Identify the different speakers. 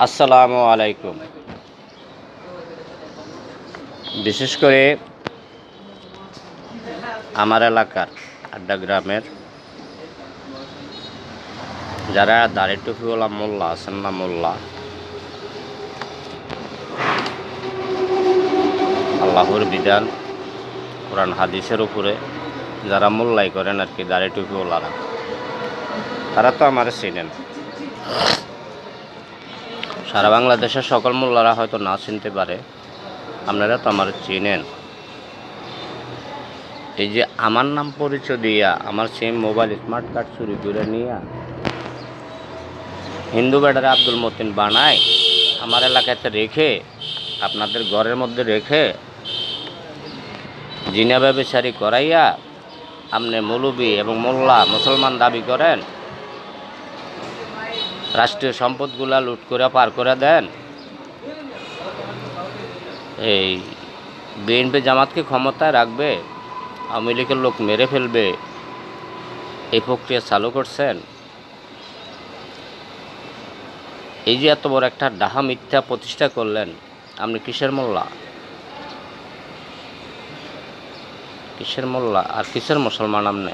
Speaker 1: আসসালামু আলাইকুম। বিশেষ করে আমার এলাকার আড্ডা গ্রামের যারা দাড়ি টুপিওয়ালা মোল্লা আছেন না, মোল্লা আল্লাহর বিধান কোরআন হাদিসের উপরে যারা মোল্লাই করেন আর কি, দাড়ি টুপিওয়ালারা, তারা তো আমার চিনেন। সারা বাংলাদেশের সকল মোল্লারা হয়তো না চিনতে পারে, আপনারা তো আমার চিনেন। এই যে আমার নাম পরিচয় দিয়া আমার সেম মোবাইল স্মার্ট কার্ড চুরি করে নিয়ে হিন্দু বেডারে আব্দুল মতিন বানায় আমার এলাকাতে রেখে, আপনাদের ঘরের মধ্যে রেখে জিনা ব্যবসায়ী করাইয়া আপনি মৌলবি এবং মোল্লা মুসলমান দাবি করেন, রাষ্ট্রীয় সম্পদগুলা লুট করে পার করে দেন। এই বিএনপি জামাতকে ক্ষমতায় রাখবে, আওয়ামী লীগের লোক মেরে ফেলবে, এই প্রক্রিয়া চালু করছেন। এই যে এত বড় একটা ডাহা মিথ্যা প্রতিষ্ঠা করলেন, আপনি কিসের মোল্লা, কিসের মোল্লা আর কিসের মুসলমান আপনি?